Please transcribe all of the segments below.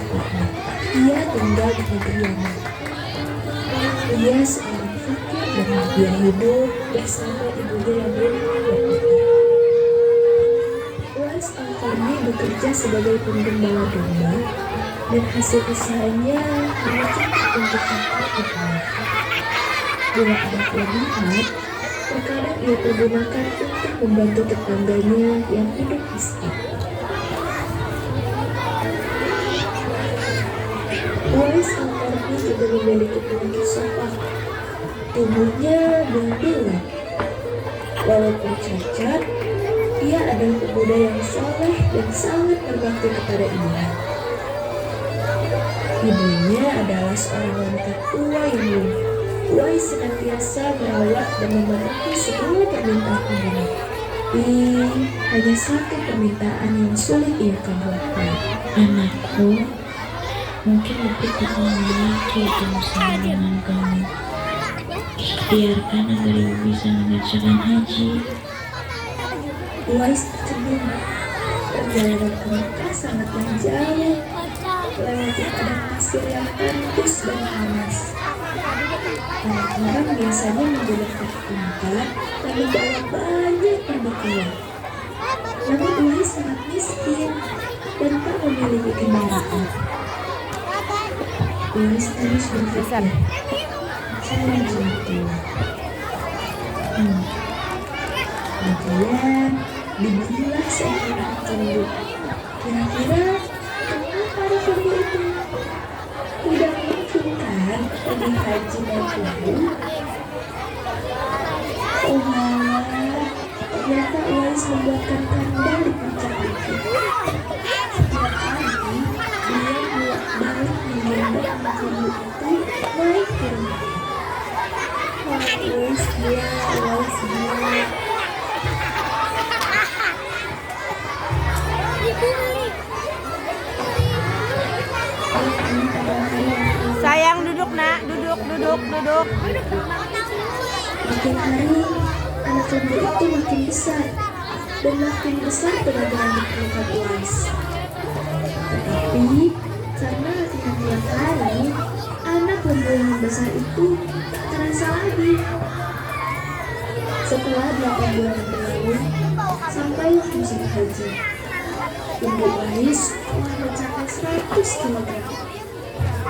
kakaknya. Ia tinggal di negeri Yaman. Ia seorang fakir dan dia hidup bersama ibunya yang berumur. Uwais Al-Qarni bekerja sebagai penggembala domba dan hasil usahanya hanya cukup untuk makan ibunya. Bila ada kelebihan, terkadang ia pergunakan untuk membantu tetangganya yang hidup miskin. Uwais Al-Qarni juga memiliki penyakit sopak. Tubuhnya belang-belang. Walaupun cacat, ia adalah pemuda yang soleh dan sangat berbakti kepada ibunya. Ibunya adalah seorang wanita tua yang lumpuh. Uwais senantiasa merawat dan memenuhi semua permintaan ibunya. Hanya satu permintaan yang sulit ia kabulkan. Anakku, mungkin aku tak memiliki bersama dengan kamu. Biarkan agar ibu bisa mengerjakan haji. Uwais tercengang. Perjalanan ke Mekah sangatlah jauh, melewati padang pasir yang tandus dan panas. Orang-orang biasanya menggunakan unta dan membawa banyak perbekalan. Namun Uwais sangat miskin dan tak memiliki kendaraan. Uwais terus berpikir, saya jatuh. Kemudian dibelilah seekor cenduk. Kira-kira kenapa ada cenduk itu? Tidak mungkin kan pergi haji naik kuda? Oh malah, ternyata Uwais membuatkan kandang di puncak bukit. Setiap pagi, dia bolak-balik menggendong cenduk itu naik turun. Uwais dia. Sayang, duduk nak, duduk. Makin hari, anak lembu itu makin besar dan makin besar benar-benar diperlukan Uwais. Tetapi karena latihan tiap hari, anak lembu yang besar itu tak terasa lagi. Setelah 8 bulan berlalu, sampailah musim haji. Lembu Uwais telah mencapai 100 kilogram.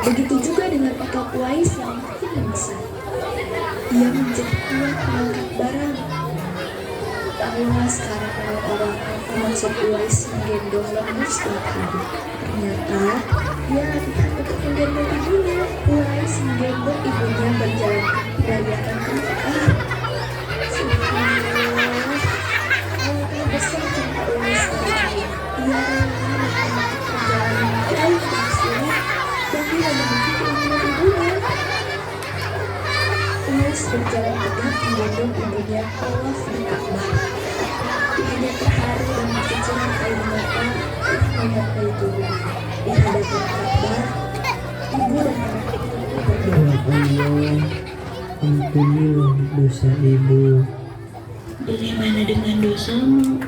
Begitu juga dengan otot Uwais yang makin membesar. Ia menjadi kuat mengangkat barang. Tahulah sekarang orang-orang apa maksud Uwais menggendong lembu setiap hari. Ternyata dia latihan untuk menggendong ibunya. Uwais menggendong ibunya berjalan kaki dari atas ke Mekah. Subhanallah, alangkah besar cinta Uwais pada ibu. Ia rela menikmati perjalanan jauh dan sulit demi memenuhi keinginan ibunya. Uwais berjalan tegak menggendong ibunya tawaf di Ka'bah. Ibunya terharu dan berkecilan air mata melihat Baitullah. Di hadapan Ka'bah, ibu dan anak itu berdoa. Ya Allah, ampunilah dosa ibu. Bagaimana dengan dosamu?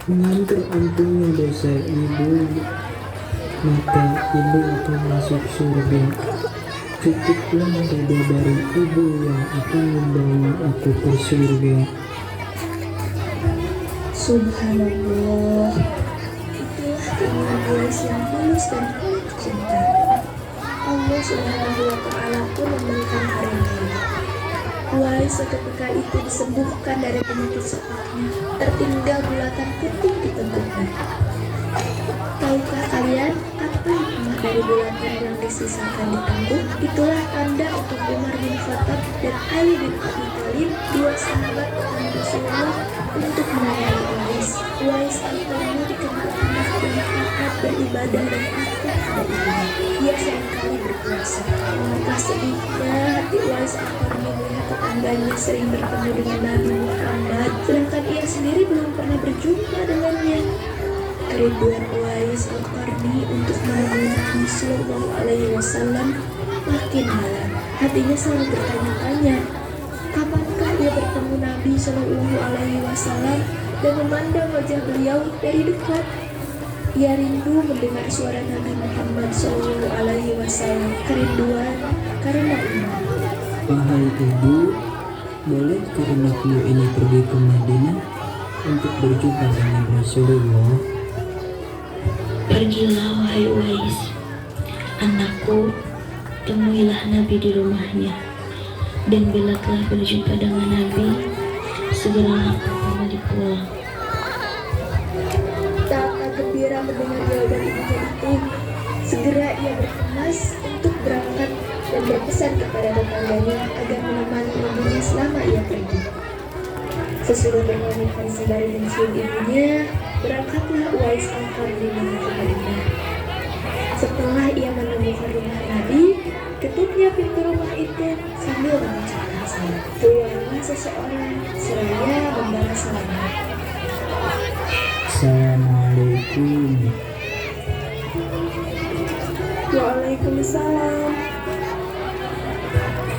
Dengan terampunnya dosa ibu, maka ibu akan masuk surga. Cukuplah ridho dari ibu yang akan membawa aku ke surga. Subhanallah, itulah keinginan Uwais yang tulus dan penuh cinta. Allah Subhanahu wa Ta'ala pun memberikan karunia. Uwais seketika itu disembuhkan dari penyakit sopaknya, tertinggal bulatan putih di tengkuknya. Tahukah kalian apa hikmah dari bulatan yang disisakan di tengkuk? Itulah tanda untuk Umar bin Khattab dan Ali bin Abi Thalib, dua sahabat Nabi Rasulullah, untuk menanyai Uwais. Uwais Al-Qarni dikenal anak yang taat beribadah dan patuh pada ibunya. Dia seringkali berpuasa. Alangkah sedihnya hati Uwais Al-Qarni melihat tetangganya sering bertemu dengan Nabi Muhammad, sedangkan ia sendiri belum pernah berjumpa dengannya. Kerinduan Uwais Al-Qarni untuk menemui Nabi Sallallahu Alaihi Wasallam makin dalam. Hatinya selalu bertanya-tanya, kapankah dia bertemu Nabi Sallallahu Alaihi Wasallam dan memandang wajah beliau dari dekat? Ia rindu mendengar suara Nabi Muhammad SAW. Kerinduan karena iman. Wahai ibu, boleh anakmu ini pergi ke Madinah untuk berjumpa dengan Rasulullah? Pergilah wahai Uwais. Anakku, temuilah Nabi di rumahnya. Dan bila telah berjumpa dengan Nabi, segeralah kau kembali pulang. Tak gembira mendengar jawaban ibunya itu. Segera ia berkemas untuk berangkat dan berpesan kepada tetangganya agar menemani ibunya selama ia pergi. Sesudah mengamirkan sembari mencium ibunya, berangkatlah Uwais Al-Qarni menuju Madinah. Setelah ia menemukan rumah Nabi, ketupnya pintu rumah itu sambil mengucapkan salam. Keluarlah seseorang seraya membalas selamat. Assalamualaikum. Waalaikumsalam.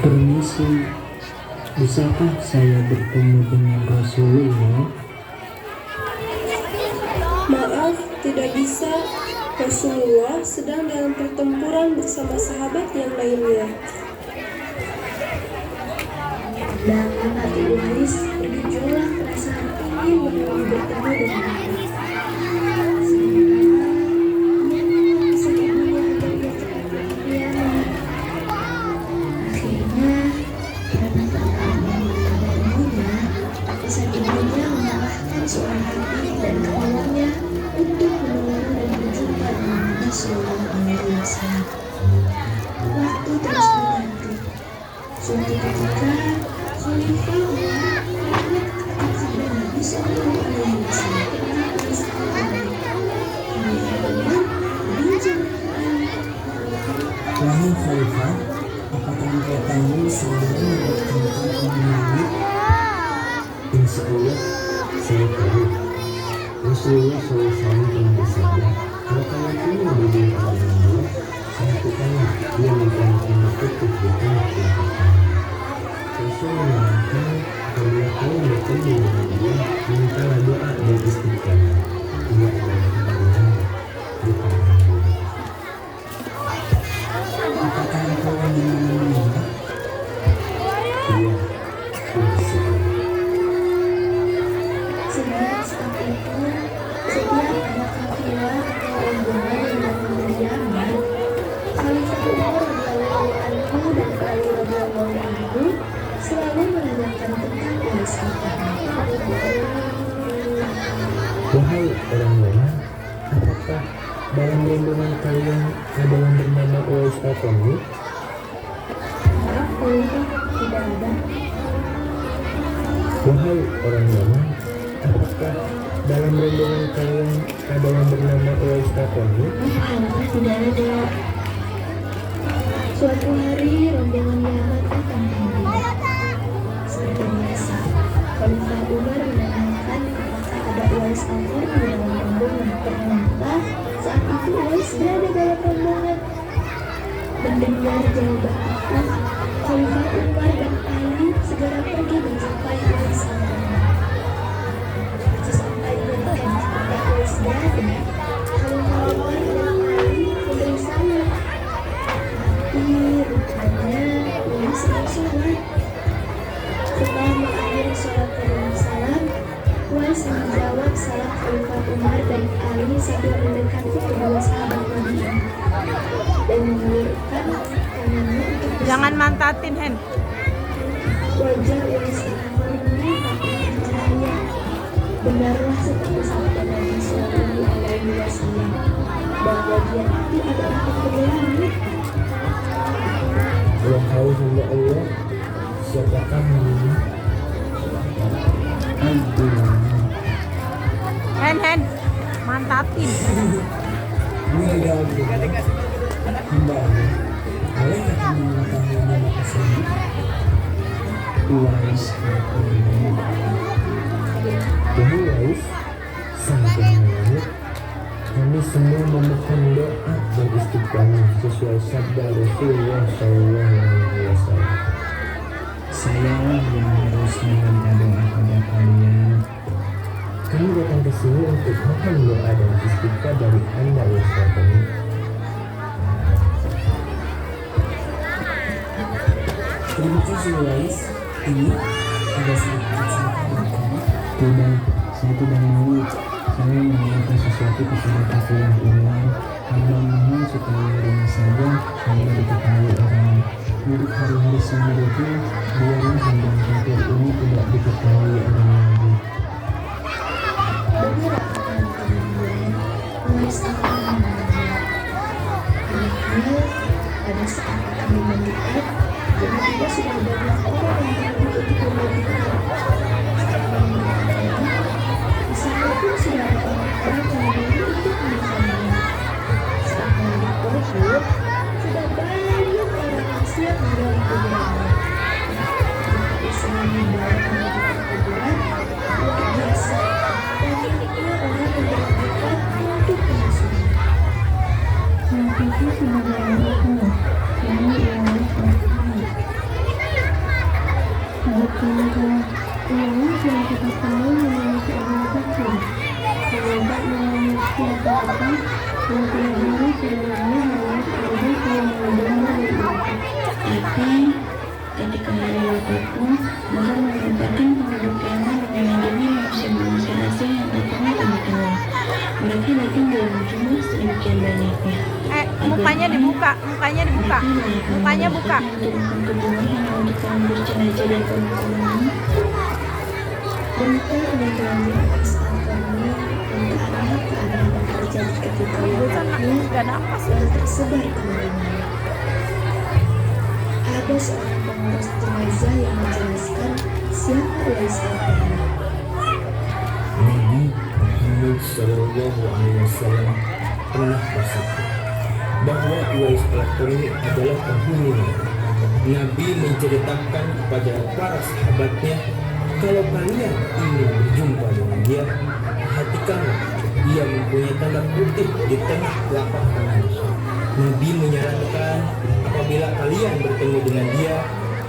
Permisi, bisakah saya bertemu dengan Rasulullah? Maaf, tidak bisa. Rasulullah sedang dalam pertempuran bersama sahabat yang lainnya. Dan hati Uwais bergejolak perasaan ingin bertemu dengan Nabi. Seorang Nabi dan kawannya untuk menolong dan berjumpa dengan Nabi Sallallahu Alaihi Wasallam. Waktu terus berganti. Suatu ketika Khalifah Umar melihat ketika Nabi Sallallahu Alaihi Wasallam Khalifah Umar berbincang dengan Wahai Khalifah, apakah engkau tahu saya bertentang dengan Nabi? Insya Allah, saya tahu. Rasulullah SAW pernah bersabda, kalau kalian ingin menjadi orang Allah, lakukanlah dia memberikan petunjuk di tengah kehidupan. Rasul menyarankan apabila kalian bertemu dengan dia, mintalah doa dan istighfar. Dia adalah pemberian, bukan pemberian. Apakah engkau ingin mendengar? Iya, bisa. Sejak saat itu, setiap ada kafilah atau rombongan yang datang dari Yaman, Khalifah Umar radhiyallahu anhu dan Ali radhiyallahu anhu selalu menanyakan tentang Uwais Al-Qarni. Wahai orang Yaman, apakah dalam rombongan kalian ada yang bernama Uwais Al-Qarni? Maaf, Khalifah, tidak ada. Wahai orang Yaman, apakah dalam rombongan kalian ada yang bernama Uwais Al-Qarni? Khalifah, tidak ada. Suatu hari rombongan Yaman datang ke Madinah. Seperti biasa, Khalifah Umar menanyakan apakah ada Uwais Al-Qarni dalam rombongan. Ternyata saat itu Uwais berada dalam rombongan. Mendengar jawaban itu, Khalifah Umar dan Ali segera pergi menjumpai Uwais Al-Qarni. Sesampainya di tempat Uwais berada, Khalifah Umar dan Ali memberi salam. Tapi rupanya Uwais sedang sholat. Setelah mengakhiri sholat dan salam, Uwais menjawab salam Khalifah Umar dan Ali sambil mendekati kedua sahabat Nabi dan mengelurkan tangannya untuk Jangan mantatin, Hen. wajah Uwais Al-Qarni tampak bercahaya. Benarlah seperti sabda Nabi Sallallahu Alaihi Wasallam bahwa dia itu adalah penghuni langit. Wahai hamba Allah, siapakah ini? Aduh, Hen, mantatin. ini ada hamba Allah. Bolehkah kamu mengetahui nama tersebut? Uwais Al-Qarni. Wahai Uwais, sang penghuni, kami semua memohon doa dan istiqamah sesuai sabda Rasulullah SAW. Sayalah yang harus meminta doa pada kalian, Kami datang ke sini untuk mohon doa dan istighfar dari Anda ya Fatoni. Terima kasih Wais. Ini ada sedikit cerita. Tidak, saya tidak mau. Saya menanyakan sesuatu kepada kakek yang iman. Hamba mohon supaya dengan saja hamba diketahui orang. Untuk hari-hari selanjutnya, biarlah hamba kakek ini tidak diketahui orang lagi. Beberapa tahun kemudian, Wais akan meninggal. Anaknya, pada saat kami mendekat, tiba-tiba sudah banyak orang yang berebut untuk memberikan. Setelah meninggalnya, di sana pun sudah ada orang-orang yang berebut untuk menemukannya. Setelah berebut, sudah banyak orang yang siap menggali kuburannya. Ketika usaha membawa menuju ke kuburan, luar biasa. Banyaknya orang yang berebutan untuk mengasuhnya. Nampaknya sudah berlalu. Kami ialah Tuhan. Bukankah uang sudah kita tahu memiliki Allah Tuhan? Semoga memiliki apa-apa yang tidak harus sebenarnya hanya Allah yang mendengar. Tapi ketika hari apapun, mereka merupakan penduduk Yaman yang mengunjungi manusia-manusia asing yang datang kami kenal. Mereka datang dalam jumlah sedemikian banyaknya. Mukanya dibuka, mukanya dibuka, mukanya buka. Berita meninggalnya atas Al-Qarni dan keadaan yang terjadi ketika wafatnya Gak ada apa sih. yang tersebar kemana-mana. Ada seorang pengurus jenazah yang menjelaskan siapa Wais Al-Qarni. Nabi Muhammad Shallallahu Alaihi Wasallam pernah bersabda bahwa Uwais Al-Qarni adalah penghuni neraka. Nabi menceritakan kepada para sahabatnya, kalau kalian ingin berjumpa dengan dia, perhatikanlah dia mempunyai tanda putih di tengah telapak tangannya. Nabi menyarankan apabila kalian bertemu dengan dia,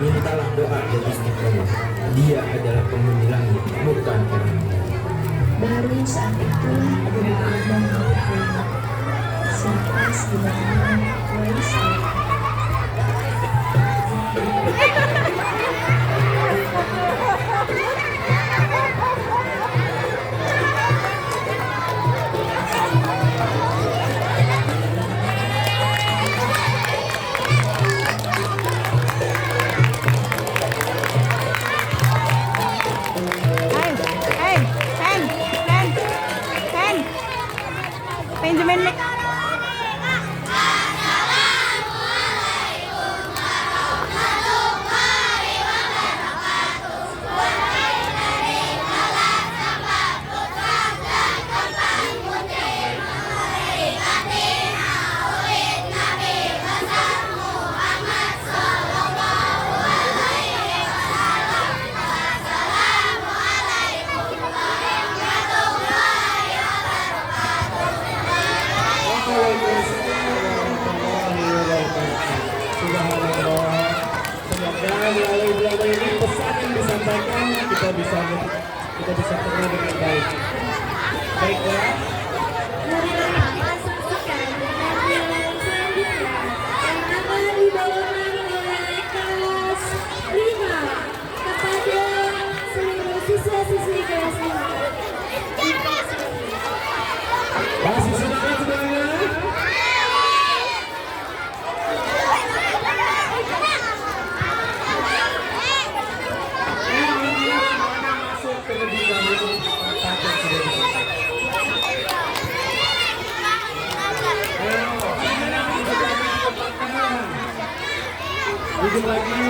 mintalah doa dan istiqomah. Dia adalah penghuni langit, bukan orang lain. Baru saat itulah Abu Bakar bertanya, siapa sebenarnya Wais Al-Qarni? Pinjemin mic. Semoga melalui vlog ini pesan yang disampaikan kita bisa terima dengan baik. Baiklah. Marilah kita saksikan penampilan selanjutnya yang akan dibawakan oleh kelas 5 kepada seluruh siswa-siswi kelas 5. Masih semangat semuanya. Duduk lagi.